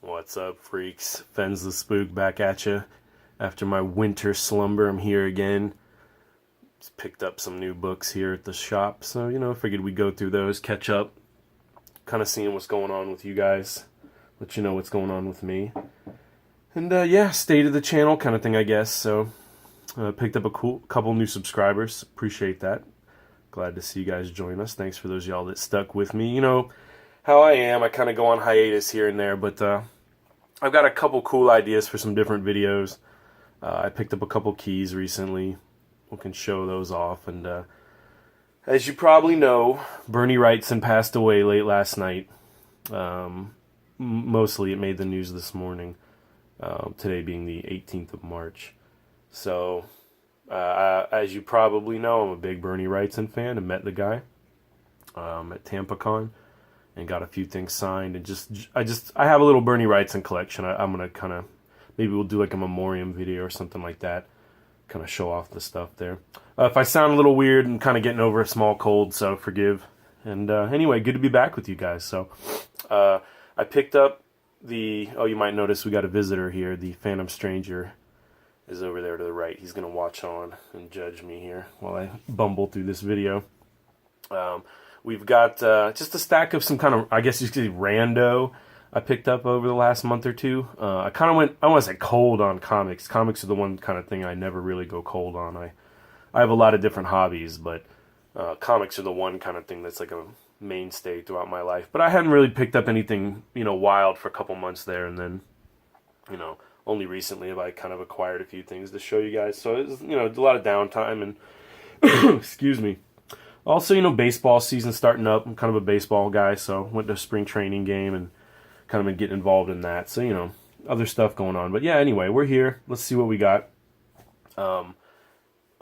What's up, freaks? Fens the Spook back at you. After my winter slumber, I'm here again. Just picked up some new books here at the shop, so, figured we'd go through those, catch up, kind of seeing what's going on with you guys, let you know what's going on with me. And, state of the channel kind of thing, I guess. So, picked up a couple new subscribers. Appreciate that. Glad to see you guys join us. Thanks for those y'all that stuck with me. You know how I am. I kind of go on hiatus here and there, but I've got a couple cool ideas for some different videos. I picked up a couple keys recently. We can show those off. And as you probably know, Bernie Wrightson passed away late last night. Mostly it made the news this morning. Today being the 18th of March. So, as you probably know, I'm a big Bernie Wrightson fan and met the guy at TampaCon and got a few things signed. And I have a little Bernie Wrightson collection. I'm going to kind of, maybe we'll do like a memoriam video or something like that. Kind of show off the stuff there. If I sound a little weird, I'm kind of getting over a small cold, so forgive. And anyway, good to be back with you guys. So, I picked up you might notice we got a visitor here. The Phantom Stranger is over there to the right. He's going to watch on and judge me here while I bumble through this video. We've got just a stack of some kind of, I guess you could say, rando I picked up over the last month or two. I kind of went, I want to say cold on comics. Comics are the one kind of thing I never really go cold on. I have a lot of different hobbies, but comics are the one kind of thing that's like a mainstay throughout my life. But I hadn't really picked up anything, wild for a couple months there, and then, only recently have I kind of acquired a few things to show you guys. So it's, a lot of downtime and excuse me. Also, baseball season starting up. I'm kind of a baseball guy, so went to a spring training game and kind of been getting involved in that. So, other stuff going on. But yeah, anyway, we're here. Let's see what we got. I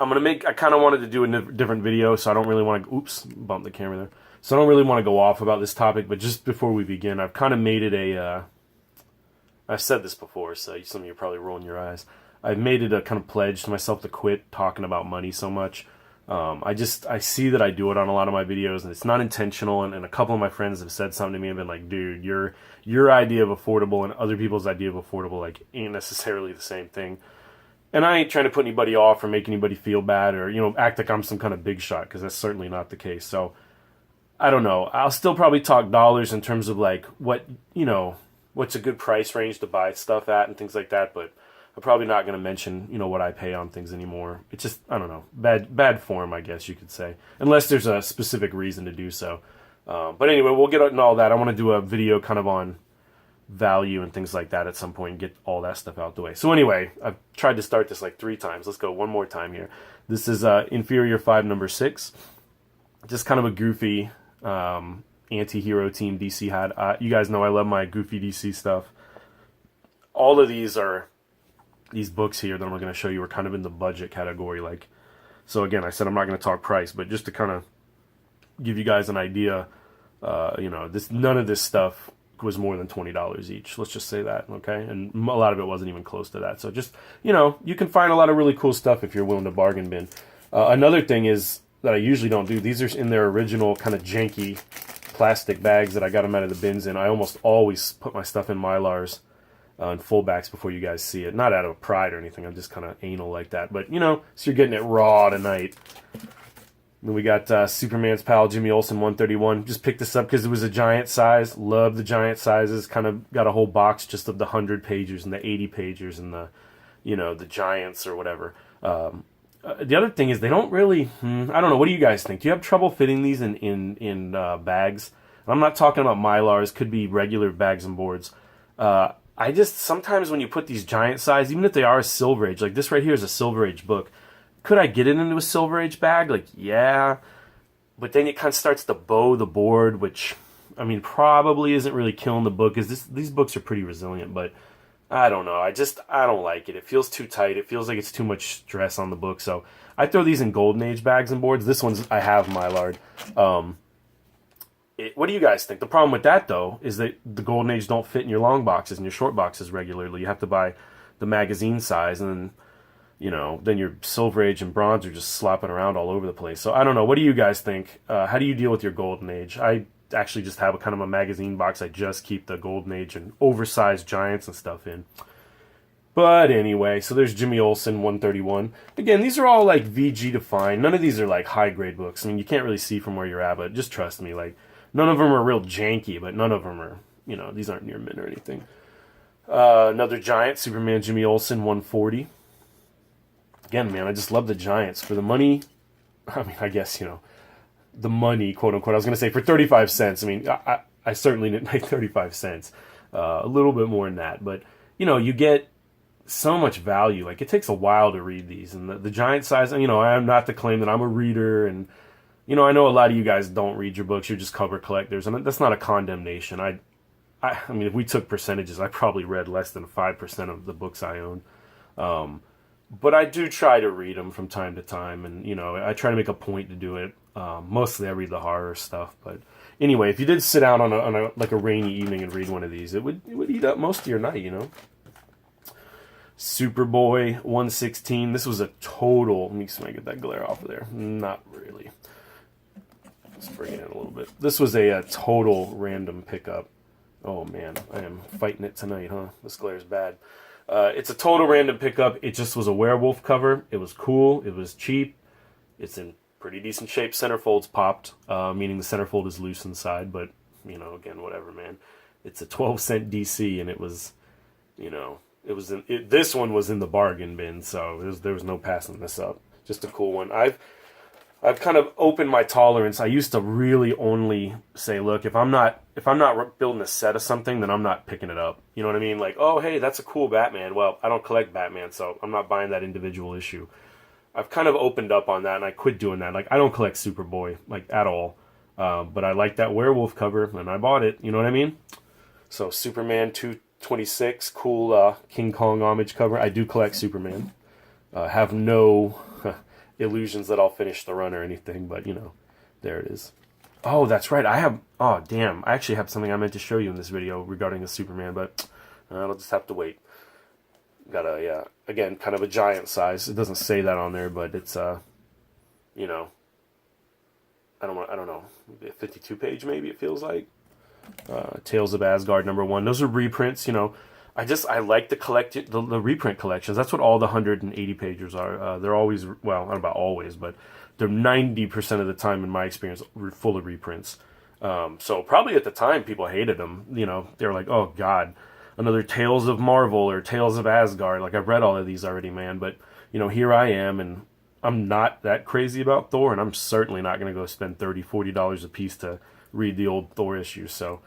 kind of wanted to do a different video, so I don't really want to, oops, bump the camera there. So I don't really want to go off about this topic, but just before we begin, I've kind of made it I've said this before, so some of you are probably rolling your eyes. I've made it a kind of pledge to myself to quit talking about money so much. I see that I do it on a lot of my videos, and it's not intentional, and a couple of my friends have said something to me and been like, dude, your idea of affordable and other people's idea of affordable, like, ain't necessarily the same thing. And I ain't trying to put anybody off or make anybody feel bad or, act like I'm some kind of big shot, because that's certainly not the case. So, I don't know. I'll still probably talk dollars in terms of, like, what's a good price range to buy stuff at and things like that, but I'm probably not going to mention, what I pay on things anymore. It's just, I don't know, bad form, I guess you could say, unless there's a specific reason to do so. But anyway, we'll get into all that. I want to do a video kind of on value and things like that at some point and get all that stuff out the way. So anyway, I've tried to start this like 3 times. Let's go one more time here. This is Inferior 5 number 6. Just kind of a goofy anti-hero team DC had. You guys know I love my goofy DC stuff. All of these books here that I'm going to show you are kind of in the budget category. So again, I said I'm not going to talk price, but just to kind of give you guys an idea, none of this stuff was more than $20 each. Let's just say that, okay? And a lot of it wasn't even close to that. So just, you can find a lot of really cool stuff if you're willing to bargain bin. Another thing is that I usually don't do. These are in their original kind of janky plastic bags that I got them out of the bins in. I almost always put my stuff in Mylars and fullbacks before you guys see it. Not out of pride or anything. I'm just kind of anal like that. But, so you're getting it raw tonight. Then we got Superman's pal, Jimmy Olsen 131. Just picked this up because it was a giant size. Love the giant sizes. Kind of got a whole box just of the 100 pagers and the 80 pagers and the, the giants or whatever. The other thing is they don't really, I don't know, what do you guys think? Do you have trouble fitting these in bags? I'm not talking about Mylars. Could be regular bags and boards. I just, sometimes when you put these giant size, even if they are a Silver Age, like this right here is a Silver Age book, could I get it into a Silver Age bag? Like, yeah. But then it kind of starts to bow the board, which, probably isn't really killing the book, because these books are pretty resilient, but I don't know. I don't like it. It feels too tight. It feels like it's too much stress on the book. So I throw these in Golden Age bags and boards. This one's, I have Mylard. What do you guys think? The problem with that, though, is that the Golden Age don't fit in your long boxes and your short boxes regularly. You have to buy the magazine size, and then your Silver Age and Bronze are just slopping around all over the place. So I don't know. What do you guys think? How do you deal with your Golden Age? I actually just have a kind of a magazine box. I just keep the Golden Age and oversized Giants and stuff in. But anyway, so there's Jimmy Olsen, 131. Again, these are all like VG defined. None of these are like high grade books. I mean, you can't really see from where you're at, but just trust me. Like, none of them are real janky, but none of them are, you know, these aren't near mint or anything. Another Giant, Superman Jimmy Olsen, 140. Again, man, I just love the Giants. For the money, I mean, I guess, you know, the money, quote unquote. I was going to say for 35 cents. I mean, I certainly didn't make 35 cents. A little bit more than that. But, you know, you get so much value. Like, it takes a while to read these. And the Giant size, you know, I am not to claim that I'm a reader. And, you know, I know a lot of you guys don't read your books. You're just cover collectors. And that's not a condemnation. I mean, if we took percentages, I probably read less than 5% of the books I own. But I do try to read them from time to time. And, you know, I try to make a point to do it. Mostly I read the horror stuff. But anyway, if you did sit out on a like a rainy evening and read one of these, it would eat up most of your night, you know. Superboy 116. This was a total. Let me see if I get that glare off of there. Not really. Let's bring it in a little bit. This was a total random pickup. Oh man, I am fighting it tonight, huh? This glare's bad. It's a total random pickup. It just was a werewolf cover. It was cool. It was cheap. It's in pretty decent shape. Centerfold's popped, meaning the centerfold is loose inside. But, you know, again, whatever, man. It's a 12-cent DC, and it was, you know, this one was in the bargain bin, so there was no passing this up. Just a cool one. I've kind of opened my tolerance. I used to really only say, look, if I'm not building a set of something, then I'm not picking it up. You know what I mean? Like, oh, hey, that's a cool Batman. Well, I don't collect Batman, so I'm not buying that individual issue. I've kind of opened up on that, and I quit doing that. Like, I don't collect Superboy, like, at all. But I like that werewolf cover, and I bought it. You know what I mean? So, Superman 226, cool King Kong homage cover. I do collect Superman. Have no illusions that I'll finish the run or anything, but, you know, there it is. Oh, that's right. Oh, damn. I actually have something I meant to show you in this video regarding the Superman, but I'll just have to wait. Got again, kind of a giant size. It doesn't say that on there, but it's, you know, I don't know, a 52 page maybe it feels like. Tales of Asgard #1. Those are reprints, you know. I like the reprint collections. That's what all the 180 pages are. They're always, well, not about always, but they're 90% of the time, in my experience, full of reprints. So probably at the time, people hated them. You know, they were like, oh, God, another Tales of Marvel or Tales of Asgard. Like, I've read all of these already, man. But, you know, here I am, and I'm not that crazy about Thor, and I'm certainly not going to go spend $30, $40 a piece to read the old Thor issues. So,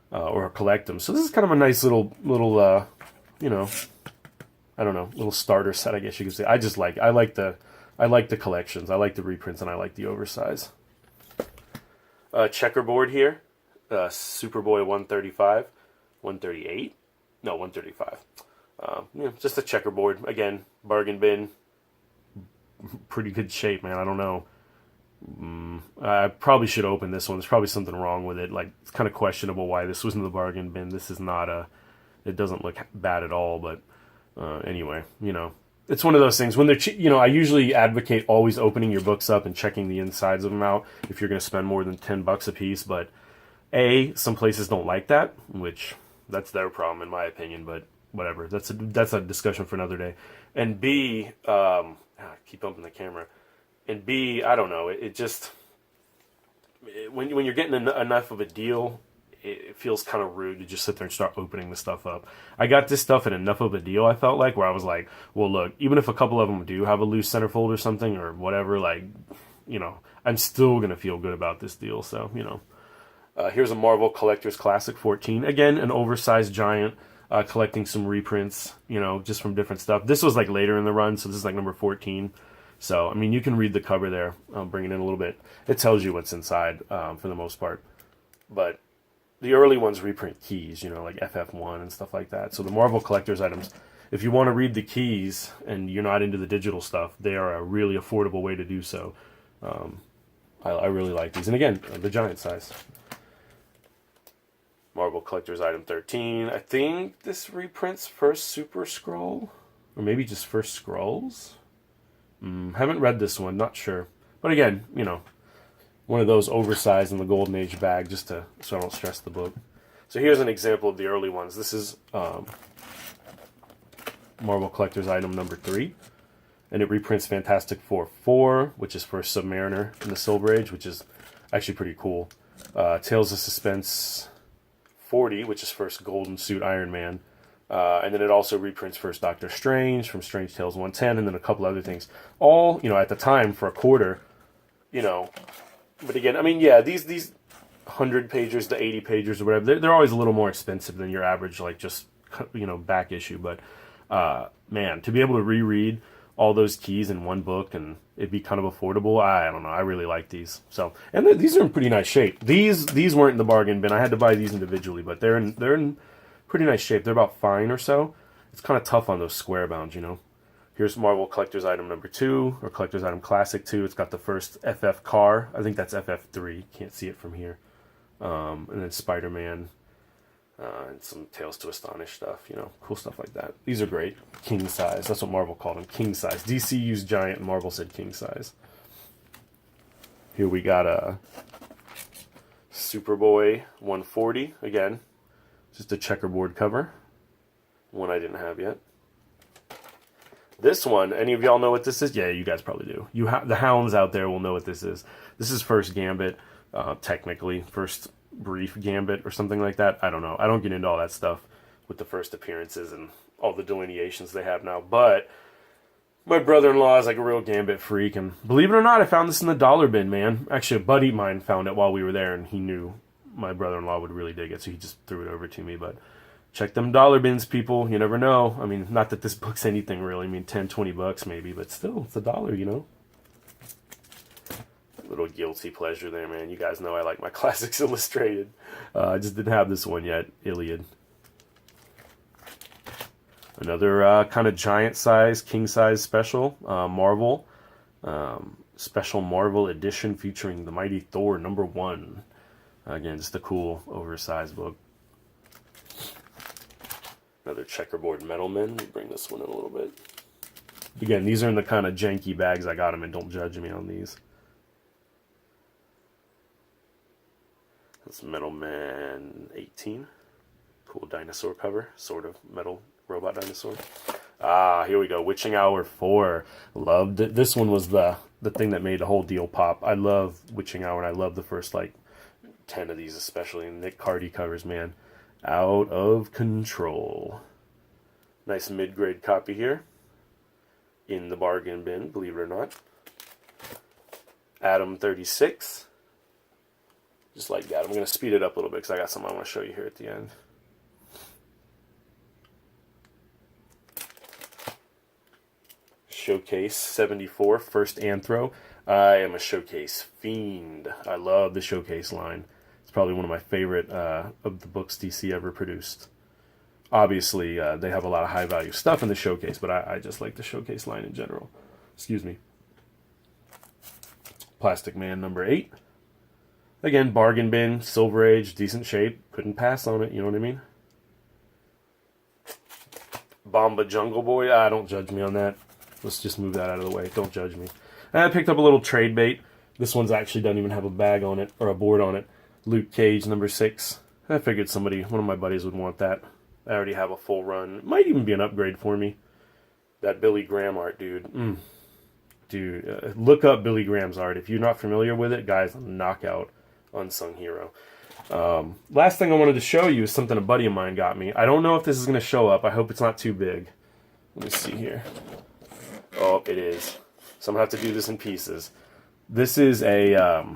or collect them. So this is kind of a nice little, you know, I don't know, little starter set, I guess you could say. I like the collections. I like the reprints, and I like the oversize. Checkerboard here. Superboy 135. 138? No, 135. You know, just a checkerboard. Again, bargain bin. Pretty good shape, man. I don't know. I probably should open this one. There's probably something wrong with it. Like, it's kind of questionable why this was in the bargain bin. This is not it doesn't look bad at all, but anyway, you know, it's one of those things when they're you know, I usually advocate always opening your books up and checking the insides of them out if you're going to spend more than $10 a piece, but some places don't like that, which that's their problem in my opinion, but whatever. That's a discussion for another day. And B, I keep bumping the camera. And B, I don't know, it just, when you're getting enough of a deal, it feels kind of rude to just sit there and start opening the stuff up. I got this stuff at enough of a deal, I felt like, where I was like, well, look, even if a couple of them do have a loose centerfold or something or whatever, like, you know, I'm still going to feel good about this deal. So, you know, here's a Marvel Collector's Classic 14. Again, an oversized giant, collecting some reprints, you know, just from different stuff. This was like later in the run, so this is like number 14. So, I mean, you can read the cover there. I'll bring it in a little bit. It tells you what's inside for the most part. But the early ones reprint keys, you know, like FF1 and stuff like that. So the Marvel Collector's items, if you want to read the keys and you're not into the digital stuff, they are a really affordable way to do so. I really like these. And again, the giant size. Marvel Collector's Item 13. I think this reprints first Super Scroll. Or maybe just first Scrolls. Haven't read this one, not sure. But again, you know, one of those oversized in the Golden Age bag, just to so I don't stress the book. So here's an example of the early ones. This is Marvel Collector's item number 3. And it reprints Fantastic Four 4, which is for Submariner in the Silver Age, which is actually pretty cool. Tales of Suspense 40, which is first Golden Suit Iron Man. And then it also reprints first Doctor Strange from Strange Tales 110, and then a couple other things. All, at the time for a quarter, But again, I mean, yeah, these 100 pages to 80 pages or whatever, they're always a little more expensive than your average, like, just, back issue. But, man, to be able to reread all those keys in one book and it'd be kind of affordable, I don't know. I really like these. So, and these are in pretty nice shape. These weren't in the bargain bin. I had to buy these individually, but they're in pretty nice shape. They're about fine or so. It's kind of tough on those square bounds, Here's Marvel Collector's Item number 2, or Collector's Item Classic 2. It's got the first FF car. I think that's FF3. Can't see it from here. And then Spider-Man. And some Tales to Astonish stuff, cool stuff like that. These are great. King size. That's what Marvel called them. King size. DC used giant, and Marvel said king size. Here we got a Superboy 140. Again, just a checkerboard cover. One I didn't have yet. This one, any of y'all know what this is? Yeah, you guys probably do. The hounds out there will know what this is. This is first Gambit, technically. First brief Gambit or something like that. I don't know. I don't get into all that stuff with the first appearances and all the delineations they have now. But my brother-in-law is like a real Gambit freak. And believe it or not, I found this in the dollar bin, man. Actually, a buddy of mine found it while we were there, and he knew my brother-in-law would really dig it, so he just threw it over to me. But check them dollar bins, people. You never know. I mean, not that this book's anything really. I mean, 10, 20 bucks maybe, but still, it's $1, Little guilty pleasure there, man. You guys know I like my Classics Illustrated. I just didn't have this one yet. Iliad. Another kind of giant size, king size special. Marvel. Special Marvel edition featuring the Mighty Thor #1. Again, just a cool oversized book. Another checkerboard Metalman. Let me bring this one in a little bit. Again, these are in the kind of janky bags I got them in. Don't judge me on these. That's Metal Man 18. Cool dinosaur cover. Sort of metal robot dinosaur. Here we go. Witching Hour 4. Loved it. This one was the thing that made the whole deal pop. I love Witching Hour, and I love the first, 10 of these, especially. Nick Cardy covers, man. Out of control. Nice mid-grade copy here. In the bargain bin, believe it or not. Adam 36. Just like that. I'm going to speed it up a little bit because I got something I want to show you here at the end. Showcase 74, first Anthro. I am a Showcase fiend. I love the Showcase line. It's probably one of my favorite of the books DC ever produced. Obviously, they have a lot of high-value stuff in the Showcase, but I just like the Showcase line in general. Excuse me. Plastic Man number 8. Again, bargain bin, Silver Age, decent shape. Couldn't pass on it, you know what I mean? Bomba Jungle Boy. Don't judge me on that. Let's just move that out of the way. Don't judge me. And I picked up a little trade bait. This one's actually doesn't even have a bag on it, or a board on it. Luke Cage number 6. I figured one of my buddies would want that. I already have a full run. It might even be an upgrade for me. That Billy Graham art, dude. Dude, look up Billy Graham's art. If you're not familiar with it, guys, knockout. Unsung hero. Last thing I wanted to show you is something a buddy of mine got me. I don't know if this is going to show up. I hope it's not too big. Let me see here. Oh, it is. So I'm going to have to do this in pieces. This is a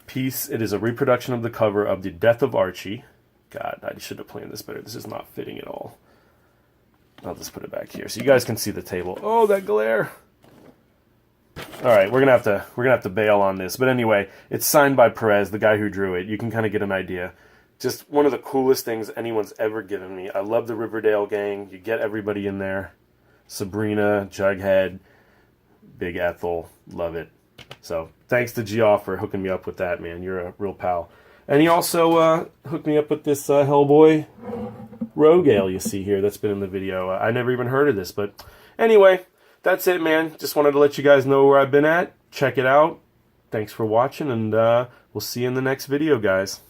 piece. It is a reproduction of the cover of The Death of Archie. God, I should have planned this better. This is not fitting at all. I'll just put it back here so you guys can see the table. Oh, that glare. All right, we're gonna have to bail on this, but anyway, it's signed by Perez, the guy who drew it. You can kind of get an idea. Just one of the coolest things anyone's ever given me. I love the Riverdale gang. You get everybody in there. Sabrina, Jughead, Big Ethel, love it. So thanks to Geoff for hooking me up with that, man. You're a real pal. And he also hooked me up with this Hellboy Rogue Ale you see here that's been in the video. I never even heard of this, but anyway. That's it, man. Just wanted to let you guys know where I've been at. Check it out. thanks for watching, and we'll see you in the next video, guys.